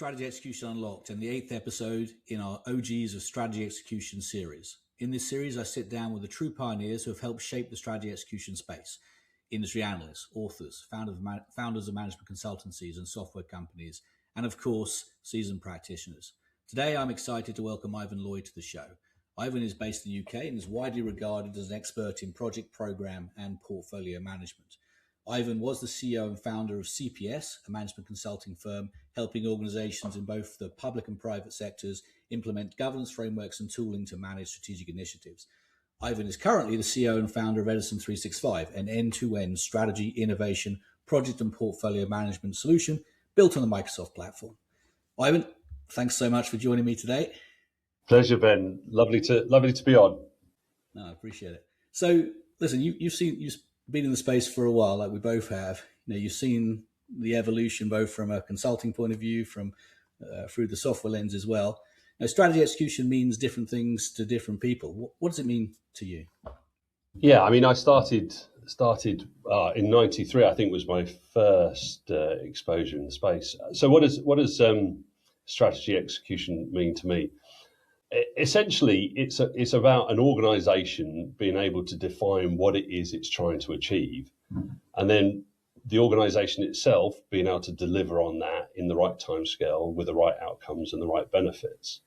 Strategy Execution Unlocked and the 8th episode in our OGs of Strategy Execution series. In this series, I sit down with the true pioneers who have helped shape the strategy execution space. Industry analysts, authors, founders of management consultancies and software companies, and of course, seasoned practitioners. Today, I'm excited to welcome Ivan Lloyd to the show. Ivan is based in the UK and is widely regarded as an expert in project, program, and portfolio management. Ivan was the CEO and founder of CPS, a management consulting firm, helping organizations in both the public and private sectors implement governance frameworks and tooling to manage strategic initiatives. Ivan is currently the CEO and founder of Edison 365, an end-to-end strategy, innovation, project and portfolio management solution built on the Microsoft platform. Ivan, thanks so much for joining me today. Pleasure, Ben. Lovely to be on. No, I appreciate it. So, listen, you've been in the space for a while, like we both have. You've seen the evolution both from a consulting point of view, from through the software lens as well. Strategy execution means different things to different people. What does it mean to you? Yeah, I mean, I started in '93. I think was my first exposure in the space. So, what does strategy execution mean to me? Essentially, it's about an organization being able to define what it is it's trying to achieve, and then the organization itself being able to deliver on that in the right timescale with the right outcomes and the right benefits.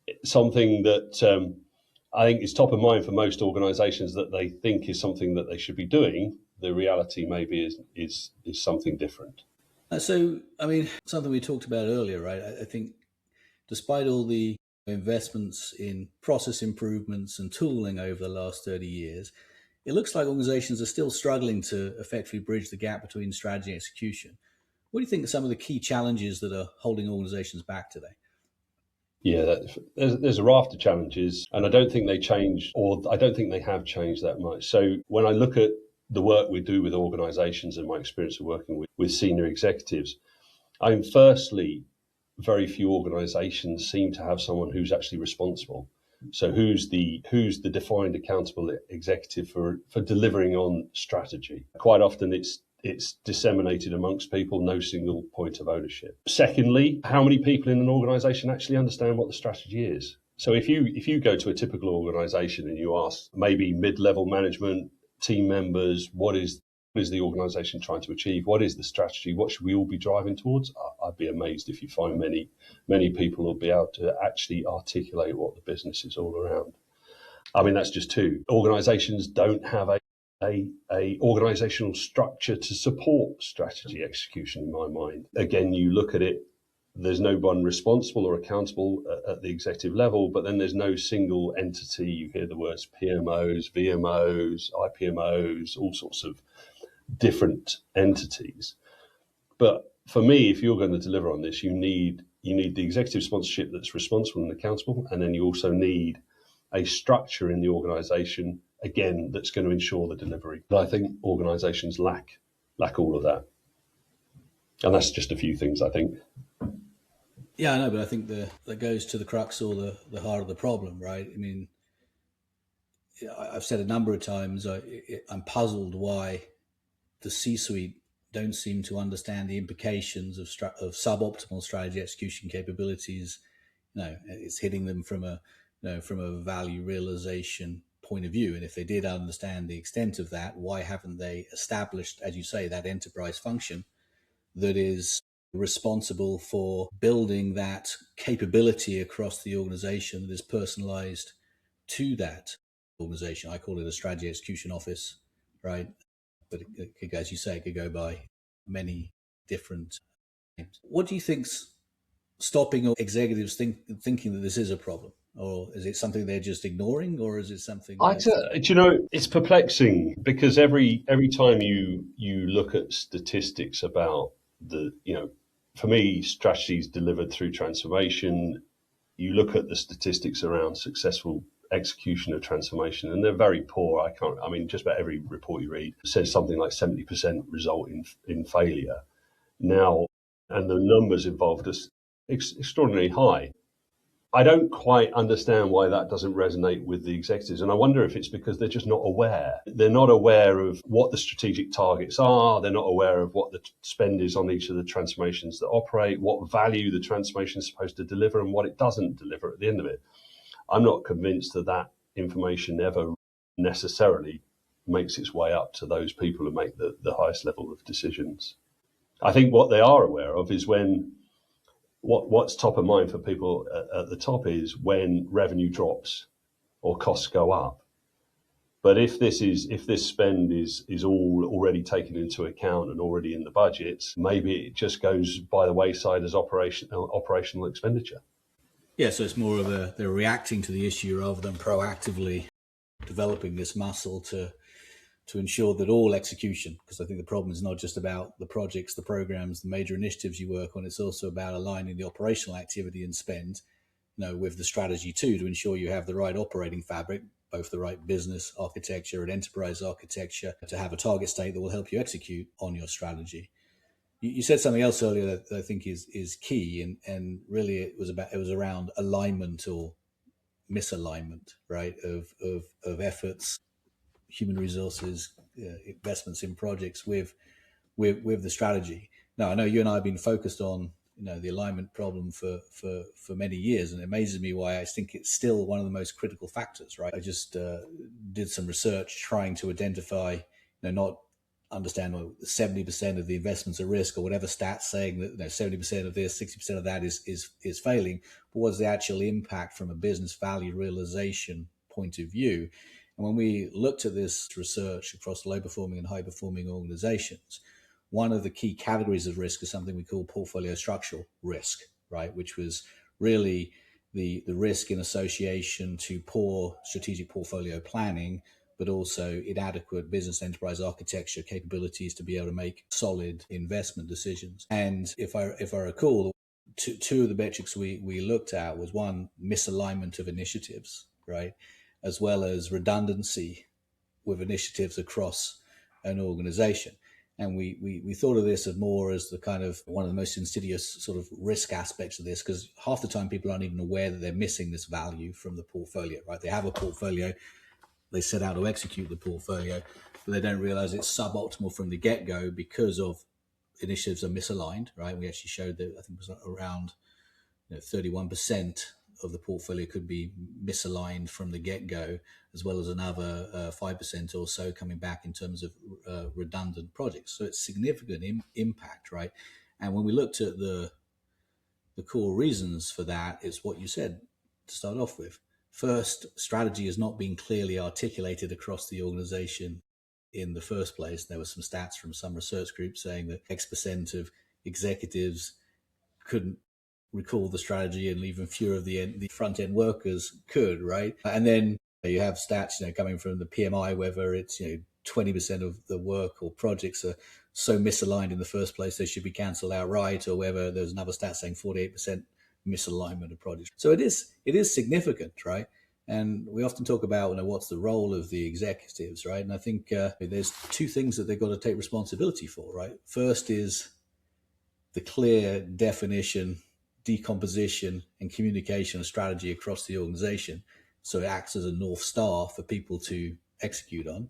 It's something that I think is top of mind for most organizations, that they think is something that they should be doing. The reality maybe is something different. So, I mean, something we talked about earlier, right? I think despite all the investments in process improvements and tooling over the last 30 years, it looks like organizations are still struggling to effectively bridge the gap between strategy and execution. What do you think are some of the key challenges that are holding organizations back today? Yeah, there's a raft of challenges, and I don't think they change, or I don't think they have changed that much. So when I look at the work we do with organizations and my experience of working with senior executives, I'm firstly, very few organizations seem to have someone who's actually responsible. So who's the defined accountable executive for delivering on strategy? Quite often it's disseminated amongst people, no single point of ownership. Secondly, how many people in an organization actually understand what the strategy is? So if you go to a typical organization and you ask maybe mid-level management, team members, what is the organization trying to achieve? What is the strategy? What should we all be driving towards? I'd be amazed if you find many people will be able to actually articulate what the business is all around. I mean, that's just two. Organizations don't have a organizational structure to support strategy execution, in my mind. Again, you look at it, there's no one responsible or accountable at the executive level, but then there's no single entity. You hear the words PMOs, VMOs, IPMOs, all sorts of different entities. But for me, if you're going to deliver on this, you need the executive sponsorship that's responsible and accountable, and then you also need a structure in the organization, again, that's going to ensure the delivery. But I think organizations lack all of that. And that's just a few things, I think. Yeah, I know, but I think that goes to the crux or the heart of the problem, right? I mean, I've said a number of times, I'm puzzled why the C-suite don't seem to understand the implications of suboptimal strategy execution capabilities. It's hitting them from a value realization point of view. And if they did understand the extent of that, why haven't they established, as you say, that enterprise function that is responsible for building that capability across the organization that is personalized to that organization? I call it a strategy execution office, right? But it could, as you say, it could go by many different names. What do you think's stopping executives thinking that this is a problem? Or is it something they're just ignoring, or is it something? It's perplexing, because every time you look at statistics about for me, strategies delivered through transformation, you look at the statistics around successful execution of transformation, and they're very poor. Just about every report you read says something like 70% result in failure now, and the numbers involved are extraordinarily high. I don't quite understand why that doesn't resonate with the executives. And I wonder if it's because they're just not aware. They're not aware of what the strategic targets are. They're not aware of what the spend is on each of the transformations that operate, what value the transformation is supposed to deliver and what it doesn't deliver at the end of it. I'm not convinced that that information ever necessarily makes its way up to those people who make the highest level of decisions. I think what they are aware of is when what's top of mind for people at the top is when revenue drops or costs go up. But if this spend is all already taken into account and already in the budgets, maybe it just goes by the wayside as operational expenditure. Yeah, so it's more of they're reacting to the issue rather than proactively developing this muscle to ensure that all execution, because I think the problem is not just about the projects, the programs, the major initiatives you work on, it's also about aligning the operational activity and spend, with the strategy too, to ensure you have the right operating fabric, both the right business architecture and enterprise architecture, to have a target state that will help you execute on your strategy. You said something else earlier that I think is key, and really it was around alignment or misalignment, right, of efforts, human resources, investments in projects with the strategy. Now, I know you and I have been focused on the alignment problem for many years, and it amazes me why I think it's still one of the most critical factors. Right, I just did some research trying to identify, not understand 70% of the investments are risk or whatever stats saying that 70% of this, 60% of that is failing. But what's the actual impact from a business value realization point of view? And when we looked at this research across low performing and high performing organizations, one of the key categories of risk is something we call portfolio structural risk, right? Which was really the risk in association to poor strategic portfolio planning, but also inadequate business enterprise architecture capabilities to be able to make solid investment decisions. And if I recall, two of the metrics we looked at was one, misalignment of initiatives, right? As well as redundancy with initiatives across an organization. And we thought of this as more as the kind of one of the most insidious sort of risk aspects of this, because half the time people aren't even aware that they're missing this value from the portfolio, right? They have a portfolio, they set out to execute the portfolio, but they don't realize it's suboptimal from the get-go because of initiatives are misaligned, right? We actually showed that I think it was around 31% of the portfolio could be misaligned from the get-go, as well as another 5% or so coming back in terms of redundant projects. So it's significant impact, right? And when we looked at the core reasons for that, it's what you said to start off with. First, strategy has not been clearly articulated across the organization in the first place. There were some stats from some research groups saying that X% of executives couldn't recall the strategy, and even fewer of the front end workers could, right? And then you have stats, coming from the PMI, whether it's 20% of the work or projects are so misaligned in the first place they should be cancelled outright, or whether there's another stat saying 48% misalignment of projects. So it is significant, right? And we often talk about what's the role of the executives, right? And I think there's two things that they've got to take responsibility for, right? First is the clear definition, decomposition, and communication of strategy across the organization, so it acts as a North Star for people to execute on.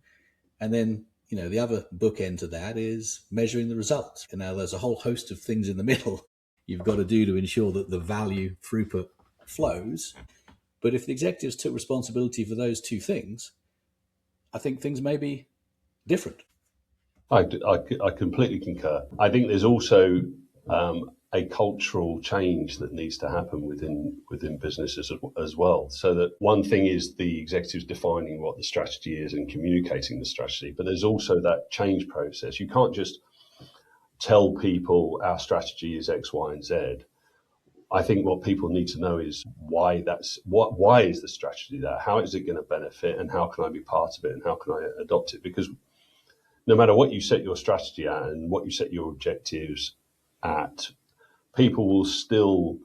And then the other bookend to that is measuring the results. And now there's a whole host of things in the middle you've got to do to ensure that the value throughput flows. But if the executives took responsibility for those two things, I think things may be different. I completely concur. I think there's also a cultural change that needs to happen within businesses as well. So that one thing is the executives defining what the strategy is and communicating the strategy, but there's also that change process. You can't just tell people our strategy is X, Y, and Z. I think what people need to know is why is the strategy there? How is it going to benefit, and how can I be part of it, and how can I adopt it? Because no matter what you set your strategy at and what you set your objectives at, people will still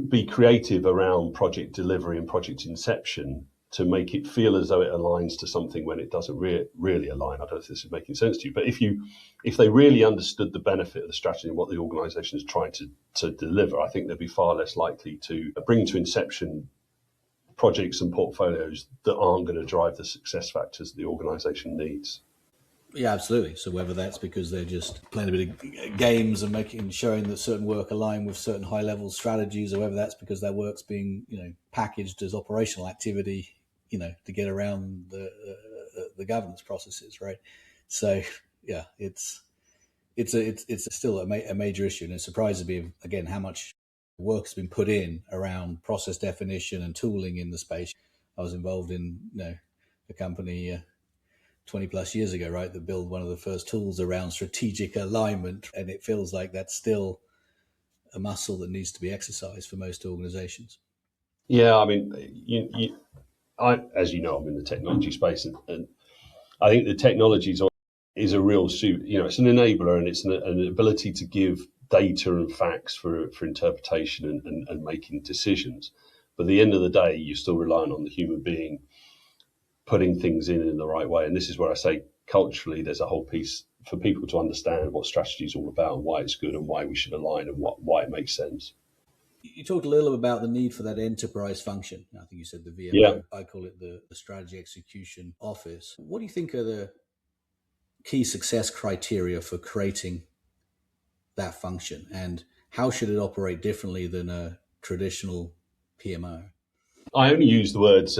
be creative around project delivery and project inception to make it feel as though it aligns to something when it doesn't really align. I don't know if this is making sense to you, but if they really understood the benefit of the strategy and what the organisation is trying to deliver, I think they'd be far less likely to bring to inception projects and portfolios that aren't going to drive the success factors the organisation needs. Yeah, absolutely. So whether that's because they're just playing a bit of games and showing that certain work align with certain high level strategies, or whether that's because that work's being packaged as operational activity, to get around the governance processes, right? So yeah, it's still a major issue, and it surprises me again how much work has been put in around process definition and tooling in the space. I was involved in a company 20 plus years ago, right, that built one of the first tools around strategic alignment. And it feels like that's still a muscle that needs to be exercised for most organizations. Yeah, I mean, as you know, I'm in the technology space, and I think the technology is a real suit. It's an enabler, and it's an ability to give data and facts for interpretation and making decisions. But at the end of the day, you're still relying on the human being putting things in the right way. And this is where I say culturally, there's a whole piece for people to understand what strategy is all about and why it's good and why we should align and why it makes sense. You talked a little about the need for that enterprise function. I think you said the VMO. Yeah. I call it the strategy execution office. What do you think are the key success criteria for creating that function, and how should it operate differently than a traditional PMO? I only use the words.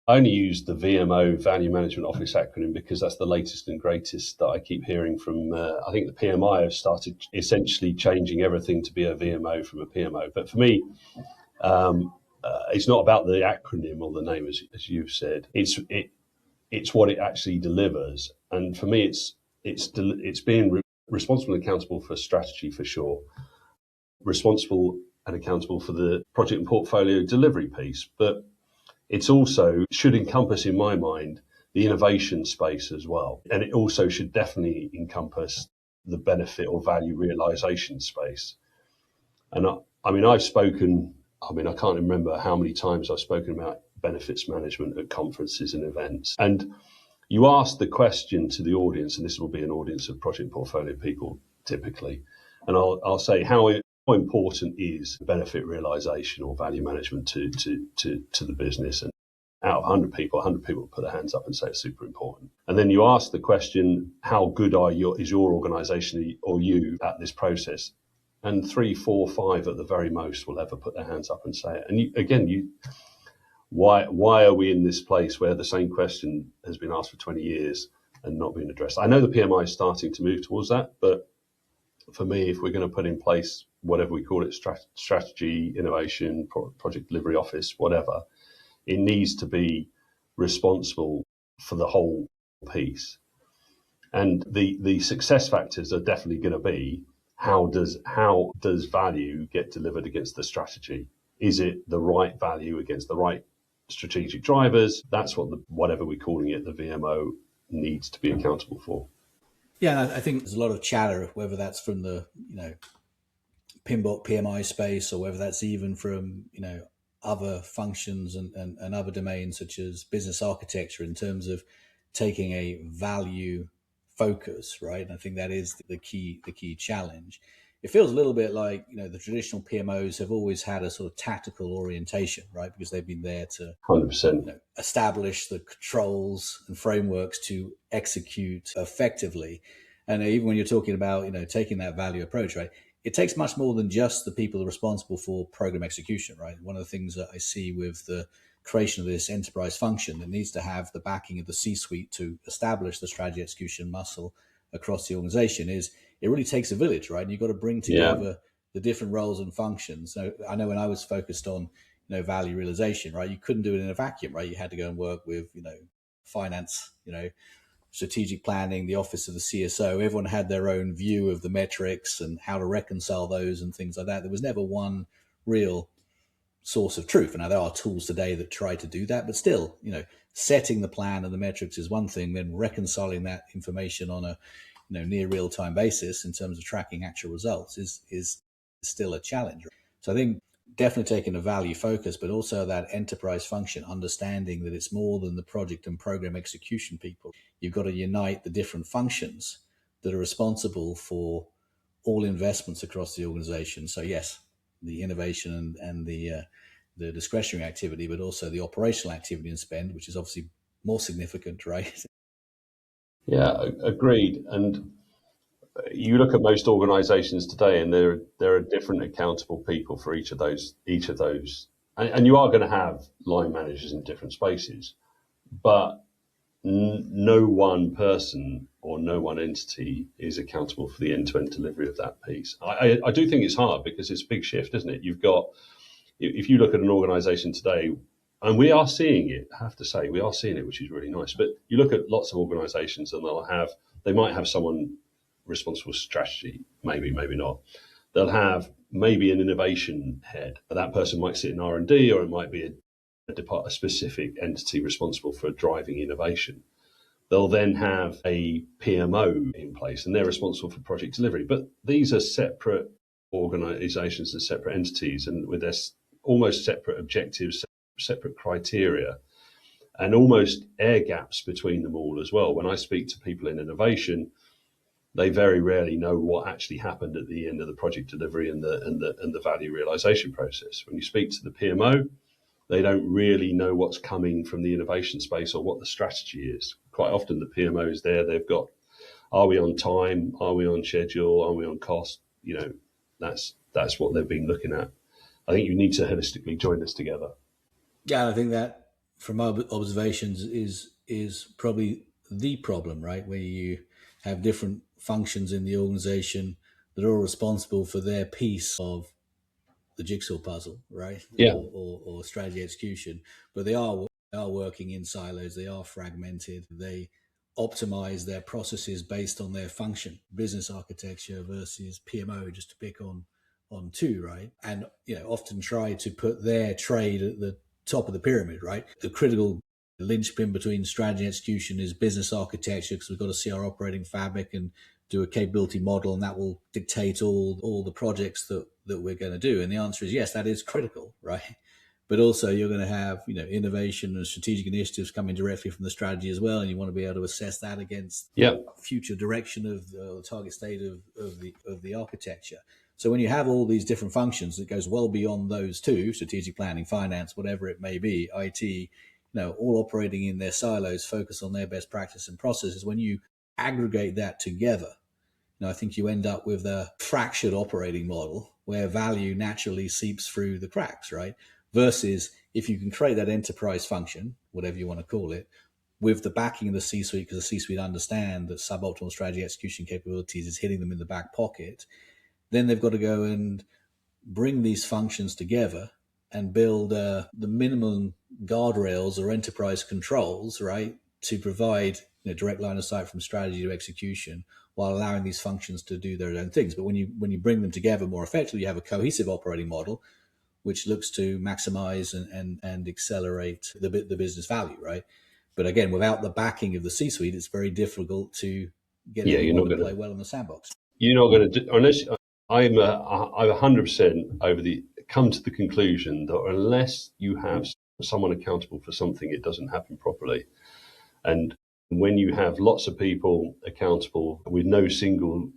I only use the VMO, Value Management Office acronym, because that's the latest and greatest that I keep hearing from. I think the PMI have started essentially changing everything to be a VMO from a PMO. But for me, it's not about the acronym or the name, as you've said. It's what it actually delivers. And for me, it's being responsible and accountable for strategy for sure. Responsible and accountable for the project and portfolio delivery piece, but it's also should encompass, in my mind, the innovation space as well. And it also should definitely encompass the benefit or value realization space. And I've spoken, I can't remember how many times I've spoken about benefits management at conferences and events. And you ask the question to the audience, and this will be an audience of project portfolio people typically, and I'll say how important is benefit realization or value management to the business? And out of 100 people put their hands up and say it's super important. And then you ask the question, how good is your organization or you at this process? And 3, 4, 5 at the very most will ever put their hands up and say it. And why are we in this place where the same question has been asked for 20 years and not been addressed? I know the PMI is starting to move towards that, but for me, if we're going to put in place whatever we call it, strategy, innovation, project delivery office, whatever, it needs to be responsible for the whole piece. And the success factors are definitely going to be how does value get delivered against the strategy? Is it the right value against the right strategic drivers? That's what whatever we're calling it, the VMO needs to be accountable for. Yeah, I think there's a lot of chatter, whether that's from the PMBOK PMI space, or whether that's even from other functions and other domains such as business architecture, in terms of taking a value focus, right? And I think that is the key challenge. It feels a little bit like the traditional PMOs have always had a sort of tactical orientation, right? Because they've been there to 100%. Establish the controls and frameworks to execute effectively. And even when you're talking about taking that value approach, right, it takes much more than just the people responsible for program execution, right? One of the things that I see with the creation of this enterprise function that needs to have the backing of the C-suite to establish the strategy execution muscle across the organization is it really takes a village, right? And you've got to bring together the different roles and functions. So I know when I was focused on value realization, right, you couldn't do it in a vacuum, right? You had to go and work with finance, strategic planning, the office of the CSO. Everyone had their own view of the metrics and how to reconcile those and things like that. There was never one real source of truth. And now there are tools today that try to do that, but still, setting the plan and the metrics is one thing, then reconciling that information on a near real-time basis in terms of tracking actual results is still a challenge. So I think definitely taking a value focus, but also that enterprise function, understanding that it's more than the project and program execution people. You've got to unite the different functions that are responsible for all investments across the organization. So yes, the innovation and the discretionary activity, but also the operational activity and spend, which is obviously more significant, right? Yeah, agreed. And you look at most organisations today, and there are different accountable people for each of those. And you are going to have line managers in different spaces, but no one person or no one entity is accountable for the end-to-end delivery of that piece. I do think it's hard because it's a big shift, isn't it? You've got, if you look at an organisation today, and we are seeing it, I have to say, we are seeing it, which is really nice. But you look at lots of organisations, and they might have someone responsible for strategy, maybe not. They'll have maybe an innovation head. That person might sit in R&D, or it might be a specific entity responsible for driving innovation. They'll then have a PMO in place, and they're responsible for project delivery. But these are separate organisations and separate entities, and with their almost separate objectives, separate criteria, and almost air gaps between them all as well. When I speak to people in innovation, they very rarely know what actually happened at the end of the project delivery and the value realization process. When you speak to the PMO, they don't really know what's coming from the innovation space or what the strategy is. Quite often the PMO is there. They've got, are we on time? Are we on schedule? Are we on cost? That's what they've been looking at. I think you need to holistically join this together. Yeah, I think that from my observations is probably the problem, right? Where you have different functions in the organization that are all responsible for their piece of the jigsaw puzzle, right? Yeah. Or strategy execution, but they are working in silos. They are fragmented. They optimize their processes based on their function, business architecture versus PMO, just to pick on two, right? And often try to put their trade at the top of the pyramid, right? The critical linchpin between strategy and execution is business architecture, because we've got to see our operating fabric and do a capability model, and that will dictate all the projects that we're going to do. And the answer is yes, that is critical, right? But also you're going to have innovation and strategic initiatives coming directly from the strategy as well, and you want to be able to assess that against future direction of the target state of the architecture. So when you have all these different functions, it goes well beyond those two: strategic planning, finance, whatever it may be, IT, all operating in their silos, focus on their best practice and processes. When you aggregate that together, I think you end up with a fractured operating model where value naturally seeps through the cracks, right? Versus if you can create that enterprise function, whatever you want to call it, with the backing of the C-suite, because the C-suite understand that suboptimal strategy execution capabilities is hitting them in the back pocket, then they've got to go and bring these functions together and build the minimum guardrails or enterprise controls, right, to provide direct line of sight from strategy to execution, while allowing these functions to do their own things. But when you bring them together more effectively, you have a cohesive operating model which looks to maximize and accelerate the business value, right? But again, without the backing of the C-suite, it's very difficult to get everyone to play well in the sandbox. You're not going to, unless I'm 100% come to the conclusion that unless you have someone accountable for something, it doesn't happen properly. And when you have lots of people accountable with no single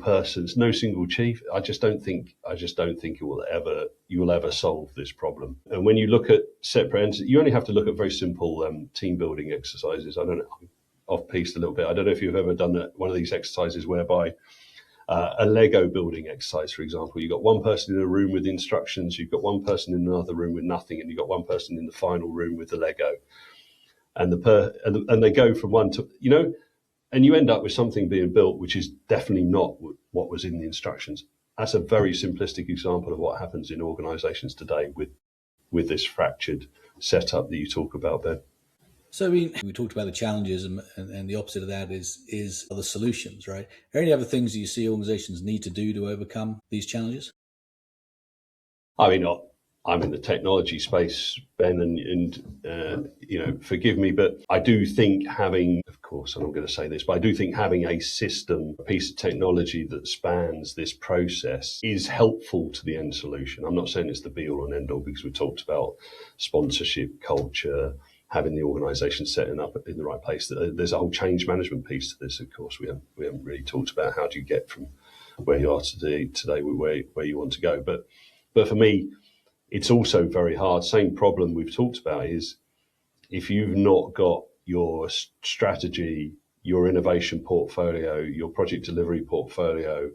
persons, no single chief, I just don't think you will ever solve this problem. And when you look at separate entities, you only have to look at very simple team building exercises. I don't know, off piste a little bit. I don't know if you've ever done one of these exercises whereby a Lego building exercise, for example. You've got one person in a room with instructions, you've got one person in another room with nothing, and you've got one person in the final room with the Lego. And they go from one to, and you end up with something being built which is definitely not what was in the instructions. That's a very simplistic example of what happens in organisations today with this fractured setup that you talk about, Ben. So we talked about the challenges, and the opposite of that is other solutions, right? Are there any other things that you see organizations need to do to overcome these challenges? I mean, I'm in the technology space, Ben, forgive me, but I do think having, of course, and I'm going to say this, but I do think having a system, a piece of technology that spans this process is helpful to the end solution. I'm not saying it's the be all and end all, because we talked about sponsorship, culture, having the organisation setting up in the right place. There's a whole change management piece to this. Of course, we haven't really talked about how do you get from where you are today where you want to go. But for me, it's also very hard. Same problem we've talked about is if you've not got your strategy, your innovation portfolio, your project delivery portfolio,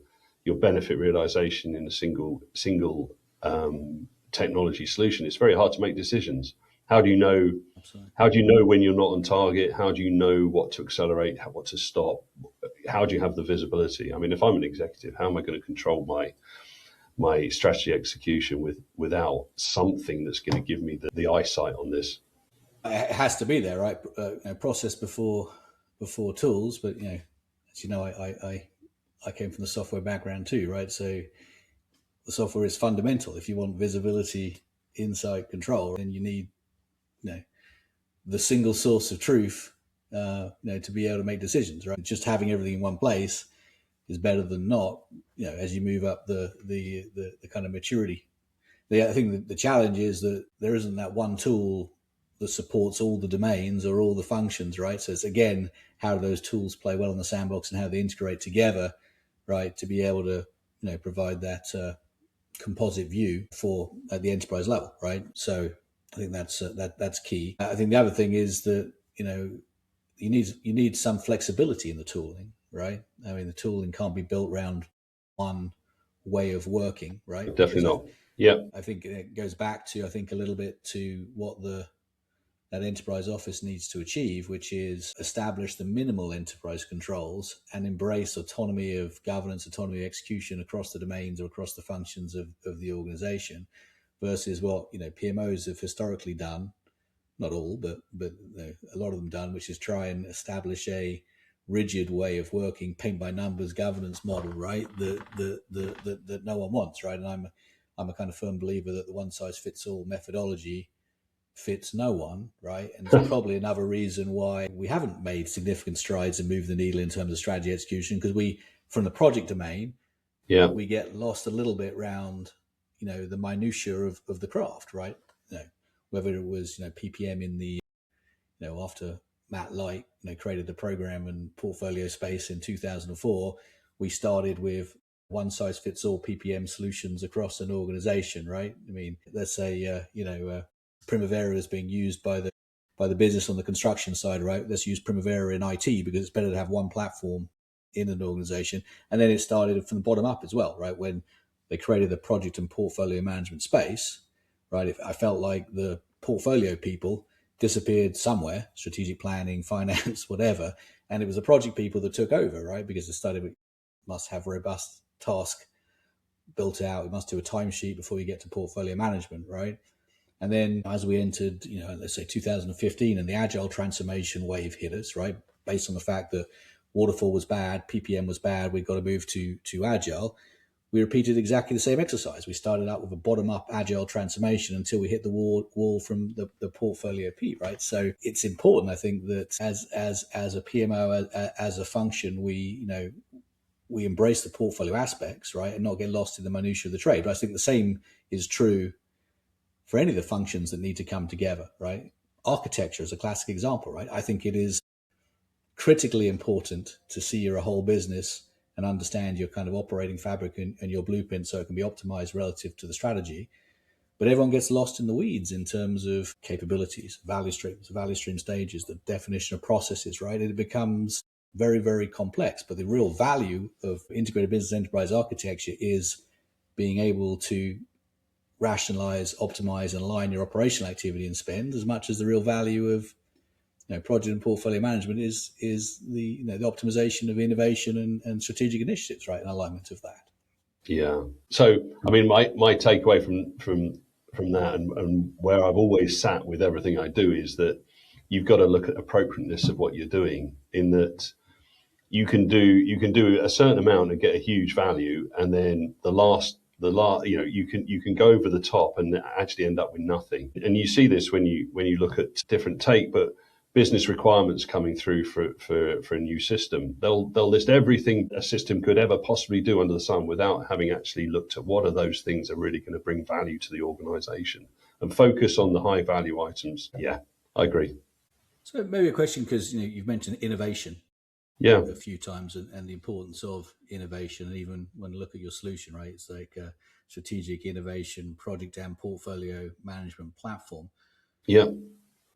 your benefit realization in a single technology solution, it's very hard to make decisions. How do you know? Absolutely. How do you know when you're not on target? How do you know what to accelerate? What to stop? How do you have the visibility? I mean, if I'm an executive, how am I going to control my strategy execution without something that's going to give me the eyesight on this? It has to be there, right? Process before tools. But as you know, I came from the software background too, right? So the software is fundamental. If you want visibility, insight, control, then you need the single source of truth, to be able to make decisions, right? Just having everything in one place is better than not, as you move up the kind of maturity. I think the challenge is that there isn't that one tool that supports all the domains or all the functions, right? So it's, again, how do those tools play well in the sandbox and how they integrate together, right, to be able to provide that composite view for at the enterprise level, right? So I think that's key. I think the other thing is that you need some flexibility in the tooling, right? I mean, the tooling can't be built around one way of working, right? Definitely not. Yeah. I think it goes back to, a little bit to what that enterprise office needs to achieve, which is establish the minimal enterprise controls and embrace autonomy of governance, autonomy of execution across the domains or across the functions of the organization, versus what PMOs have historically done, not all, but a lot of them done, which is try and establish a rigid way of working, paint by numbers governance model, right? That no one wants, right? And I'm a kind of firm believer that the one size fits all methodology fits no one, right? And it's probably another reason why we haven't made significant strides and moved the needle in terms of strategy execution, because from the project domain, we get lost a little bit around, the minutiae of the craft, right? Whether it was, PPM in the, after Matt Light, created the program and portfolio space in 2004, we started with one size fits all PPM solutions across an organization, right? I mean, let's say, Primavera is being used by the business on the construction side, right? Let's use Primavera in IT because it's better to have one platform in an organization. And then it started from the bottom up as well, right? When they created the project and portfolio management space, right? I felt like the portfolio people disappeared somewhere, strategic planning, finance, whatever. And it was the project people that took over, right? Because the study must have robust task built out. We must do a timesheet before we get to portfolio management, right? And then as we entered, let's say 2015, and the agile transformation wave hit us, right? Based on the fact that waterfall was bad, PPM was bad, we've got to move to agile. We repeated exactly the same exercise. We started out with a bottom-up agile transformation until we hit the wall from the portfolio P, right? So it's important, I think, that as a PMO, as a function, we embrace the portfolio aspects, right, and not get lost in the minutiae of the trade. But I think the same is true for any of the functions that need to come together, right? Architecture is a classic example, right? I think it is critically important to see you're a whole business and understand your kind of operating fabric and your blueprint so it can be optimized relative to the strategy. But everyone gets lost in the weeds in terms of capabilities, value stream stages, the definition of processes, right? It becomes very, very complex. But the real value of integrated business enterprise architecture is being able to rationalize, optimize, and align your operational activity and spend, as much as the real value of project and portfolio management is the the optimization of innovation and strategic initiatives, right, and alignment of that. Yeah. So I mean, my takeaway from that and where I've always sat with everything I do is that you've got to look at appropriateness of what you're doing, in that you can do a certain amount and get a huge value, and then the last you can go over the top and actually end up with nothing. And you see this when you look at different but business requirements coming through for a new system. They'll list everything a system could ever possibly do under the sun without having actually looked at what are those things that are really going to bring value to the organization, and focus on the high value items. Yeah, I agree. So maybe a question, because you've mentioned innovation Yeah, a few times, and the importance of innovation. And even when you look at your solution, right, it's like a strategic innovation project and portfolio management platform. yeah.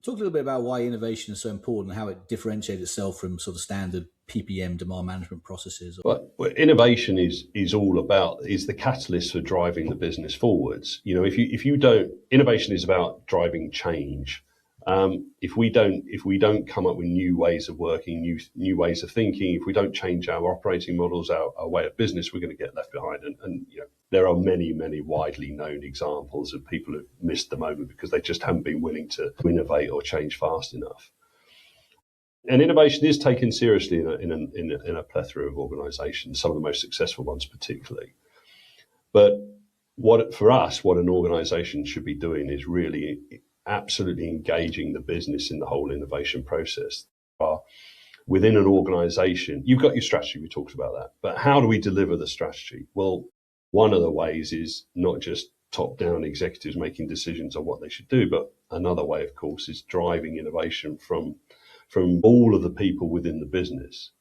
Talk a little bit about why innovation is so important, and how it differentiates itself from sort of standard PPM demand management processes. Well, innovation is the catalyst for driving the business forwards. If you don't, innovation is about driving change. If we don't come up with new ways of working, new ways of thinking, if we don't change our operating models, our way of business, we're going to get left behind. And there are many widely known examples of people who've missed the moment because they just haven't been willing to innovate or change fast enough. And innovation is taken seriously in a plethora of organisations, some of the most successful ones particularly. But what an organisation should be doing is really absolutely engaging the business in the whole innovation process. Within an organisation, you've got your strategy, we talked about that, but how do we deliver the strategy? Well, one of the ways is not just top-down executives making decisions on what they should do, but another way, of course, is driving innovation from all of the people within the business.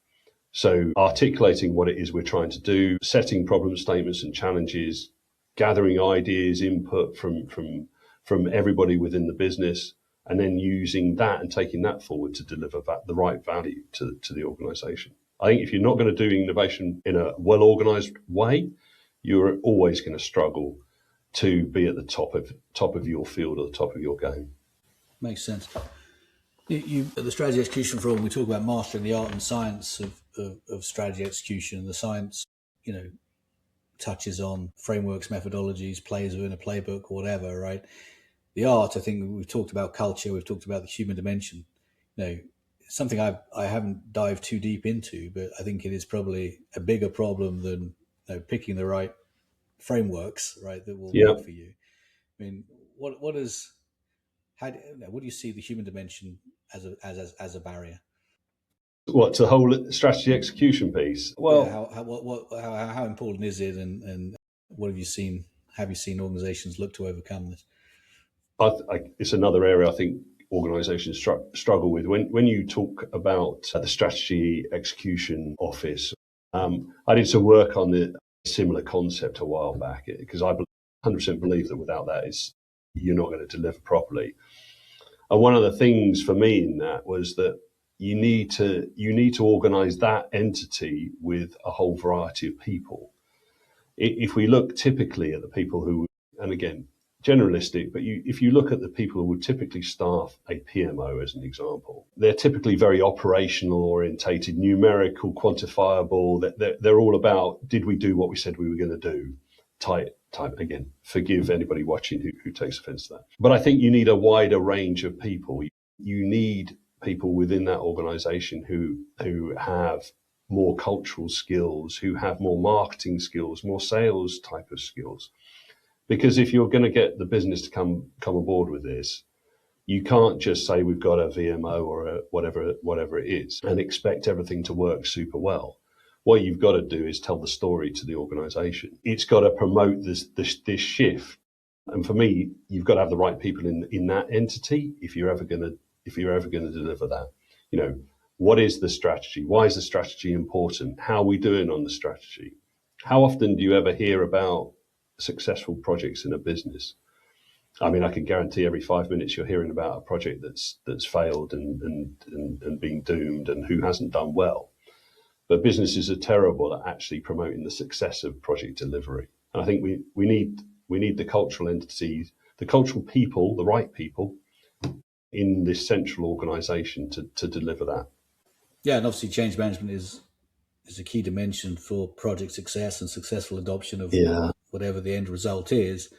So articulating what it is we're trying to do, setting problem statements and challenges, gathering ideas, input from everybody within the business, and then using that and taking that forward to deliver the right value to the organisation. I think if you're not going to do innovation in a well-organised way, you're always going to struggle to be at the top of your field or the top of your game. Makes sense. At the strategy execution forum, we talk about mastering the art and science of strategy execution, and the science, touches on frameworks, methodologies, plays within a playbook, or whatever, right? The art, I think we've talked about culture, we've talked about the human dimension. Something I haven't dived too deep into, but I think it is probably a bigger problem than picking the right frameworks, right, that will work for you. I mean, what do you see the human dimension as a barrier? What, to the whole strategy execution piece? Well, how important is it, and what have you seen? Have you seen organisations look to overcome this? It's another area I think organisations struggle with. When you talk about the strategy execution office, I did some work on the similar concept a while back, because I 100% believe that without that, you're not going to deliver properly. And one of the things for me in that was that you need to organise that entity with a whole variety of people. If we look typically at the people who, and again, generalistic, but if you look at the people who would typically staff a PMO as an example, they're typically very operational orientated, numerical, quantifiable. They're all about, did we do what we said we were going to do? Type. Again, forgive anybody watching who takes offence to that. But I think you need a wider range of people. You need people within that organisation who have more cultural skills, who have more marketing skills, more sales type of skills. Because if you're going to get the business to come aboard with this, you can't just say we've got a VMO or a whatever it is and expect everything to work super well. What you've got to do is tell the story to the organisation. It's got to promote this shift. And for me, you've got to have the right people in that entity if you're ever going to deliver that. What is the strategy? Why is the strategy important? How are we doing on the strategy? How often do you ever hear about successful projects in a business? I mean, I can guarantee every 5 minutes you're hearing about a project that's failed and been doomed and who hasn't done well. But businesses are terrible at actually promoting the success of project delivery. And I think we need the cultural entities, the cultural people, the right people in this central organisation to deliver that. Yeah, and obviously change management is a key dimension for project success and successful adoption of whatever the end result is.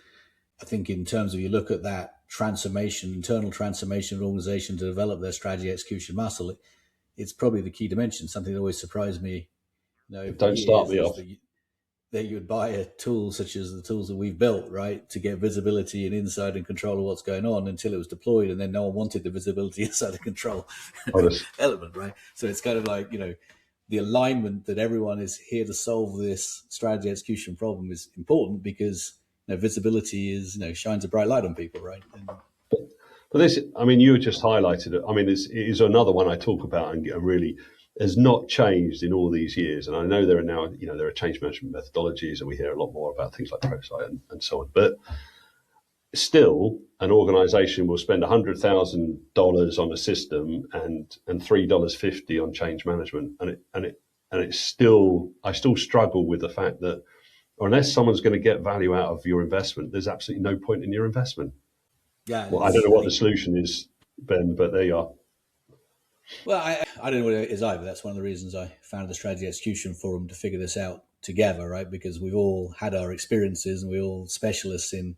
I think in terms of, you look at that internal transformation of an organisation to develop their strategy execution muscle, it's probably the key dimension. Something that always surprised me. Don't start me off. that you would buy a tool such as the tools that we've built, right, to get visibility and insight and control of what's going on until it was deployed, and then no one wanted the visibility, insight, and control element, right? So it's kind of like, the alignment that everyone is here to solve this strategy execution problem is important because visibility is shines a bright light on people, right? But this, I mean, you just highlighted it. I mean, it is another one I talk about and really has not changed in all these years. And I know there are now, there are change management methodologies, and we hear a lot more about things like ProSite and so on. But still, an organisation will spend $100,000 on a system and $3.50 on change management, and it's still, I still struggle with the fact that unless someone's going to get value out of your investment, there's absolutely no point in your investment. Yeah. Well, I don't know what the solution is, Ben, but there you are. Well, I don't know what it is either. That's one of the reasons I founded the Strategy Execution Forum, to figure this out together, right? Because we've all had our experiences and we're all specialists in,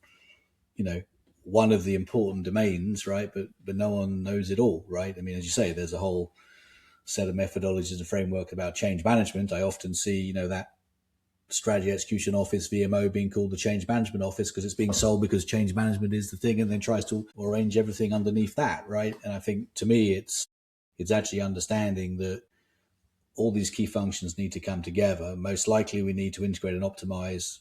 one of the important domains, right? But no one knows it all, right? I mean, as you say, there's a whole set of methodologies and framework about change management. I often see, that strategy execution office, VMO, being called the change management office because it's being sold because change management is the thing, and then tries to arrange everything underneath that, right? And I think, to me, it's actually understanding that all these key functions need to come together. Most likely we need to integrate and optimize,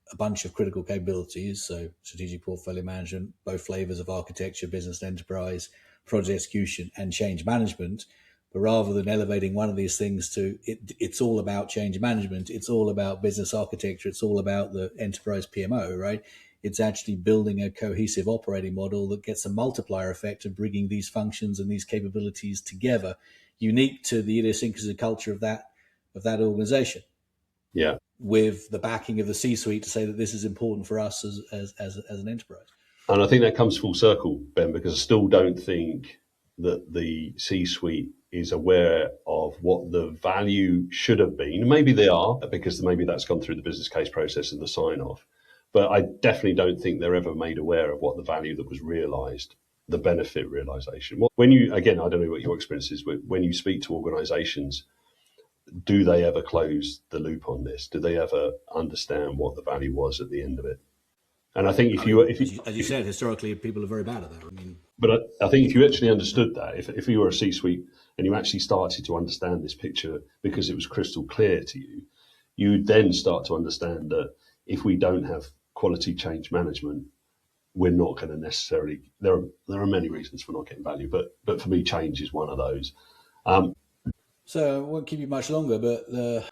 a bunch of critical capabilities. So strategic portfolio management, both flavors of architecture, business and enterprise, project execution, and change management. But rather than elevating one of these things to it's all about change management, it's all about business architecture, it's all about the enterprise PMO, right? It's actually building a cohesive operating model that gets a multiplier effect of bringing these functions and these capabilities together, unique to the idiosyncrasy culture of that organization. Yeah. With the backing of the C-suite to say that this is important for us as an enterprise. And I think that comes full circle, Ben, because I still don't think that the C-suite is aware of what the value should have been. Maybe they are, because maybe that's gone through the business case process and the sign-off. But I definitely don't think they're ever made aware of what the value that was realised, the benefit realisation. When you, again, I don't know what your experience is, but when you speak to organisations, do they ever close the loop on this? Do they ever understand what the value was at the end of it? And I think as you said, historically, people are very bad at that. But I think if you actually understood that, if you were a C-suite and you actually started to understand this picture because it was crystal clear to you, you would then start to understand that if we don't have quality change management, we're not going to necessarily. There are many reasons for not getting value, but for me, change is one of those. So I won't keep you much longer, but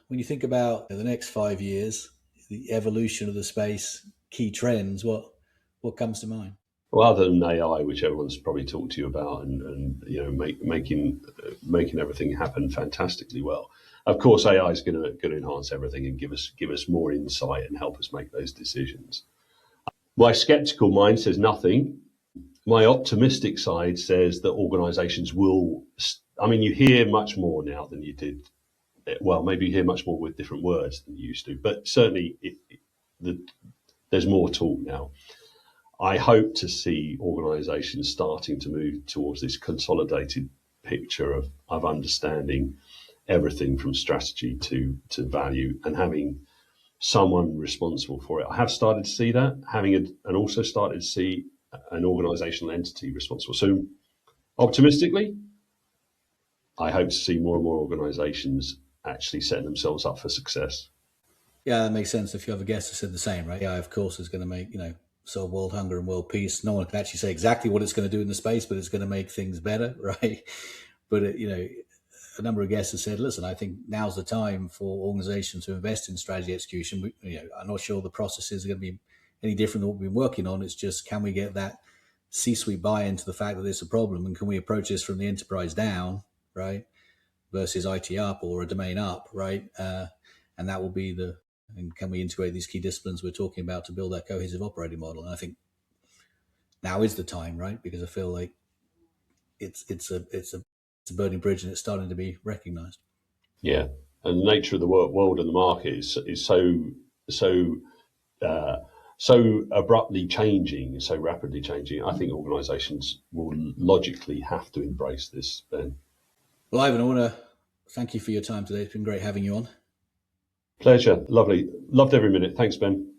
when you think about the next 5 years, the evolution of the space, key trends, what comes to mind? Well, other than AI, which everyone's probably talked to you about, and making everything happen fantastically well. Of course, AI is going to enhance everything and give us more insight and help us make those decisions. My skeptical mind says nothing. My optimistic side says that organisations will. I mean, you hear much more now than you did. Well, maybe you hear much more with different words than you used to, but certainly there's more talk now. I hope to see organisations starting to move towards this consolidated picture of understanding everything from strategy to value and having someone responsible for it. I have started to see that, and also started to see an organisational entity responsible. So optimistically, I hope to see more and more organisations actually setting themselves up for success. Yeah, that makes sense. A few other guests have said the same, right? AI, of course, is going to make, solve world hunger and world peace. No one can actually say exactly what it's going to do in the space, but it's going to make things better, right? But, a number of guests have said, listen, I think now's the time for organizations to invest in strategy execution. I'm not sure the processes are going to be any different than what we've been working on. It's just, can we get that C-suite buy-in to the fact that it's a problem, and can we approach this from the enterprise down, right, versus IT up or a domain up, right? And that will be and can we integrate these key disciplines we're talking about to build that cohesive operating model? And I think now is the time, right? Because I feel like it's a burning bridge and it's starting to be recognized. Yeah, and the nature of the world and the market is so abruptly changing, so rapidly changing. I think organisations will logically have to embrace this, Ben. Well, Ivan, I want to thank you for your time today. It's been great having you on. Pleasure. Lovely. Loved every minute. Thanks, Ben.